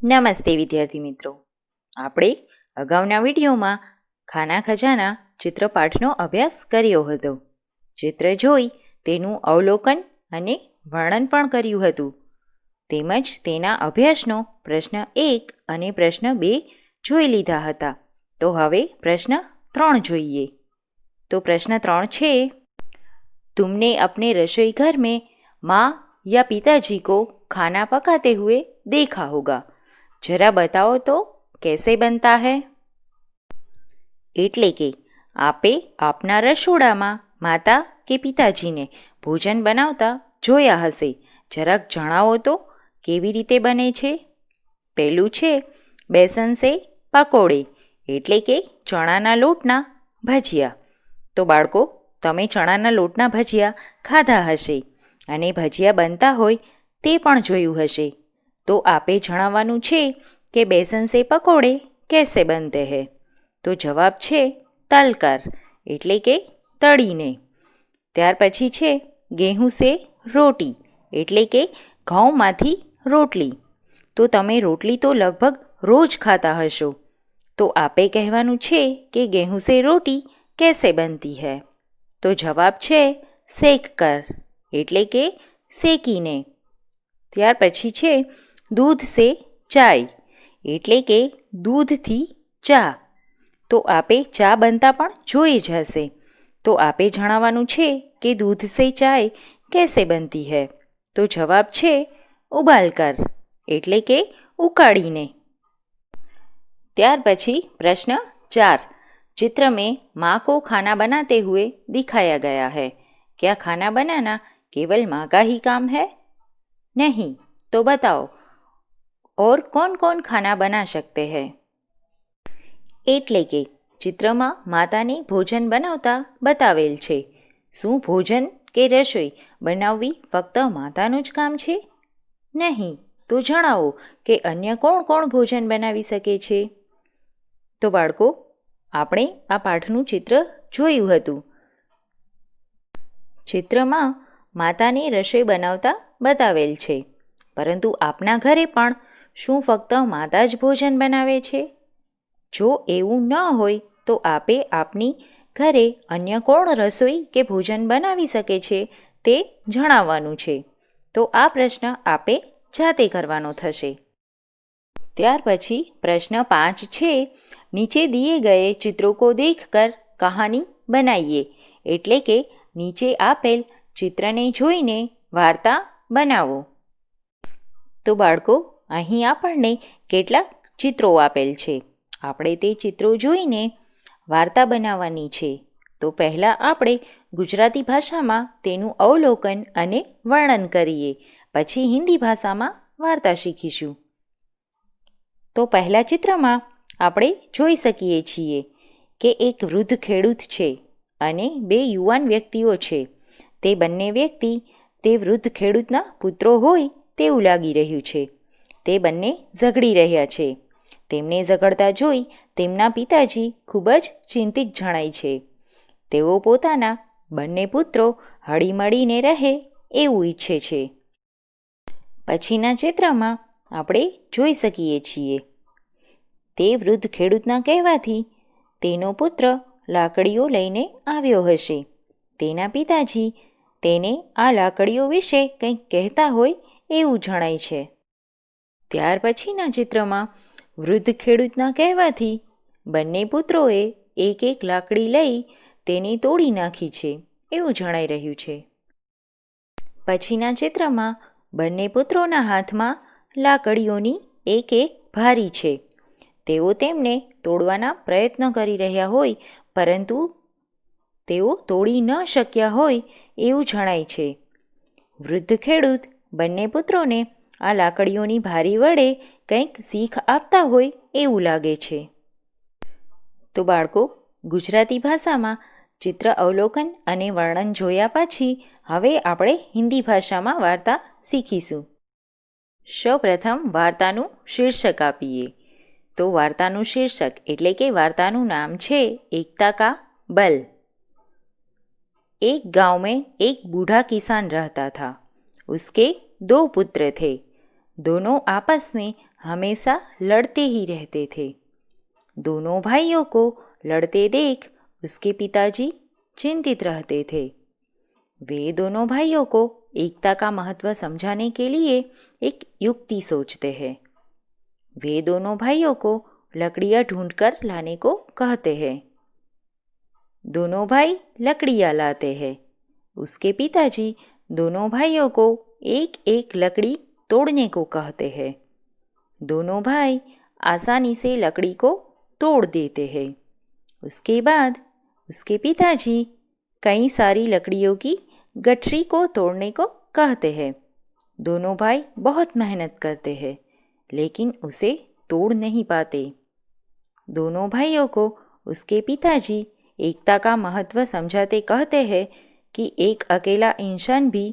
નમસ્તે વિદ્યાર્થી મિત્રો, આપણે અગાઉના વિડીયોમાં ખાના ખજાના ચિત્રપાઠનો અભ્યાસ કર્યો હતો. ચિત્ર જોઈ તેનું અવલોકન અને વર્ણન પણ કર્યું હતું. તેમજ તેના અભ્યાસનો પ્રશ્ન 1 અને પ્રશ્ન 2 જોઈ લીધા હતા. તો હવે પ્રશ્ન 3 જોઈએ. તો પ્રશ્ન 3 છે, तुमने अपने रसोई घर में माँ या पिताजी को खाना पकाते हुए देखा होगा. जरा बताओ तो कैसे बनता है. એટલે કે આપે આપના રસોડામાં માતા કે પિતાજીને ભોજન બનાવતા જોયા હશે. જરાક જણાવો તો કેવી રીતે બને છે. પહેલું છે બેસન સે પકોડે, એટલે કે ચણાના લોટના ભજીયા. તો બાળકો, તમે ચણાના લોટના ભજીયા ખાધા હશે અને ભજીયા બનતા હોય તે પણ જોયું હશે. તો આપે જણાવવાનું છે કે બેસન સે પકોડે કેસે બનતે હૈ. તો જવાબ છે તલકર, એટલે કે તળીને. ત્યાર પછી છે ગેહું સે રોટી, એટલે કે ઘઉંમાંથી રોટલી. તો તમે રોટલી તો લગભગ રોજ ખાતા હશો. તો આપે કહેવાનું છે કે ગેહું સે રોટી કેસે બનતી હૈ. તો જવાબ છે સેક કર, એટલે કે શેકીને. ત્યાર પછી છે દૂધ સે ચાય, એટલે કે દૂધથી ચા. તો આપે ચા બનતા પણ જોઈ જ હશે. તો આપે જણાવવાનું છે કે દૂધ સે ચાય કેસે બનતી હૈ. તો જવાબ છે ઉબાલ કર, એટલે કે ઉકાળીને. ત્યાર પછી પ્રશ્ન 4, चित्र में माँ को खाना बनाते हुए दिखाया गया है. क्या खाना बनाना केवल माँ का ही काम है? नहीं तो बताओ और कौन कौन खाना बना सकते हैं. એટલે કે ચિત્રમાં માતાને ભોજન બનાવતા બતાવેલ છે. શું ભોજન કે રસોઈ બનાવવી ફક્ત માતાનું જ કામ છે? નહીં તો જણાવો કે અન્ય કોણ કોણ ભોજન બનાવી શકે છે. તો બાળકો, આપણે આ પાઠનું ચિત્ર જોયું હતું. ચિત્રમાં માતાને રસોઈ બનાવતા બતાવેલ છે. પરંતુ આપના ઘરે પણ શું ફક્ત માતા જ ભોજન બનાવે છે? જો એવું ન હોય તો આપે આપની ઘરે અન્ય કોણ રસોઈ કે ભોજન બનાવી શકે છે તે જણાવવાનું છે. તો આ પ્રશ્ન આપે જાતે કરવાનો થશે. ત્યાર પછી પ્રશ્ન 5 છે, નીચે દિए ગए ચિત્રો કો દેખકર કહાની બનાઈએ, એટલે કે નીચે આપેલ ચિત્રને જોઈને વાર્તા બનાવો. તો બાળકો, અહીં આપણને કેટલાક ચિત્રો આપેલ છે. આપણે તે ચિત્રો જોઈને વાર્તા બનાવવાની છે. તો પહેલાં આપણે ગુજરાતી ભાષામાં તેનું અવલોકન અને વર્ણન કરીએ. પછી હિન્દી ભાષામાં વાર્તા શીખીશું. તો પહેલા ચિત્રમાં આપણે જોઈ શકીએ છીએ કે એક વૃદ્ધ ખેડૂત છે અને 2 યુવાન વ્યક્તિઓ છે. તે બંને વ્યક્તિ તે વૃદ્ધ ખેડૂતના પુત્રો હોય તેવું લાગી રહ્યું છે. તે બંને ઝઘડી રહ્યા છે. તેમને ઝઘડતા જોઈ તેમના પિતાજી ખૂબ જ ચિંતિત જણાય છે. તેઓ પોતાના બંને પુત્રો હળીમળીને રહે એવું ઈચ્છે છે. પછીના ચિત્રમાં આપણે જોઈ શકીએ છીએ તે વૃદ્ધ ખેડૂતના કહેવાથી તેનો પુત્ર લાકડીઓ લઈને આવ્યો હશે. તેના પિતાજી તેને આ લાકડીઓ વિશે કંઈક કહેતા હોય એવું જણાય છે. ત્યાર પછીના ચિત્રમાં વૃદ્ધ ખેડૂતના કહેવાથી બંને પુત્રોએ એક એક લાકડી લઈ તેને તોડી નાખી છે એવું જણાઈ રહ્યું છે. પછીના ચિત્રમાં બંને પુત્રોના હાથમાં લાકડીઓની એક એક ભારી છે. તેઓ તેમને તોડવાના પ્રયત્ન કરી રહ્યા હોય, પરંતુ તેઓ તોડી ન શક્યા હોય એવું જણાય છે. વૃદ્ધ ખેડૂત બંને પુત્રોને આ લાકડીઓની ભારી વડે કંઈક શીખ આપતા હોય એવું લાગે છે. તો બાળકો, ગુજરાતી ભાષામાં ચિત્ર અવલોકન અને વર્ણન જોયા પછી હવે આપણે હિન્દી ભાષામાં વાર્તા શીખીશું. સૌપ્રથમ વાર્તાનું શીર્ષક આપીએ. તો વાર્તાનું શીર્ષક એટલે કે વાર્તાનું નામ છે એકતા કા બલ. एक गांव में एक बूढ़ा किसान रहता था. उसके 2 पुत्र थे. दोनों आपस में हमेशा लड़ते ही रहते थे। दोनों भाइयों को लड़ते देख उसके पिताजी चिंतित रहते थे। वे दोनों भाइयों को एकता का महत्व समझाने के लिए एक युक्ति सोचते हैं। वे दोनों भाइयों को लकड़ियाँ ढूंढकर लाने को कहते हैं। दोनों भाई लकड़ियाँ लाते हैं। उसके पिताजी दोनों भाइयों को एक एक लकड़ी तोड़ने को कहते हैं। दोनों भाई आसानी से लकड़ी को तोड़ देते हैं। उसके बाद उसके पिताजी कई सारी लकड़ियों की गठरी को तोड़ने को कहते हैं। दोनों भाई बहुत मेहनत करते हैं, लेकिन उसे तोड़ नहीं पाते। दोनों भाइयों को उसके पिताजी एकता का महत्व समझाते कहते हैं कि एक अकेला इंसान भी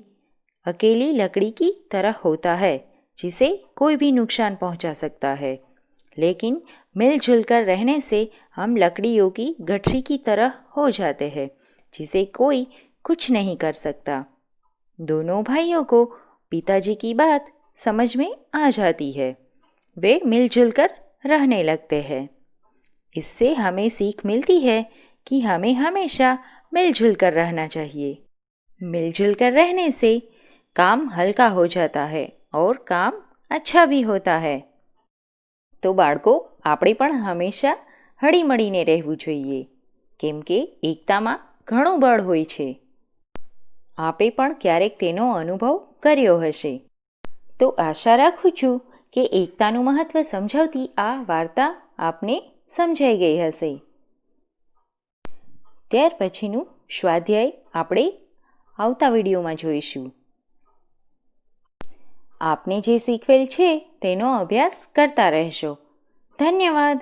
अकेली लकड़ी की तरह होता है, जिसे कोई भी नुकसान पहुंचा सकता है, लेकिन मिलजुल कर रहने से हम लकड़ियों की गठरी की तरह हो जाते हैं, जिसे कोई कुछ नहीं कर सकता। दोनों भाइयों को पिताजी की बात समझ में आ जाती है। वे मिलजुल कर रहने लगते हैं। इससे हमें सीख मिलती है कि हमें हमेशा मिलजुल कर रहना चाहिए। मिलजुल कर रहने से काम हल्का हो जाता है और काम अच्छा भी होता है। તો બાળકો, આપણે પણ હંમેશા હળીમળીને રહેવું જોઈએ, કેમ કે એકતામાં ઘણું બળ હોય છે. આપે પણ ક્યારેક તેનો અનુભવ કર્યો હશે. તો આશા રાખું છું કે એકતાનું મહત્ત્વ સમજાવતી આ વાર્તા આપને સમજાઈ ગઈ હશે. ત્યાર પછીનું સ્વાધ્યાય આપણે આવતા વિડીયોમાં જોઈશું. આપને જે શીખવેલ છે તેનો અભ્યાસ કરતા રહેશો. ધન્યવાદ.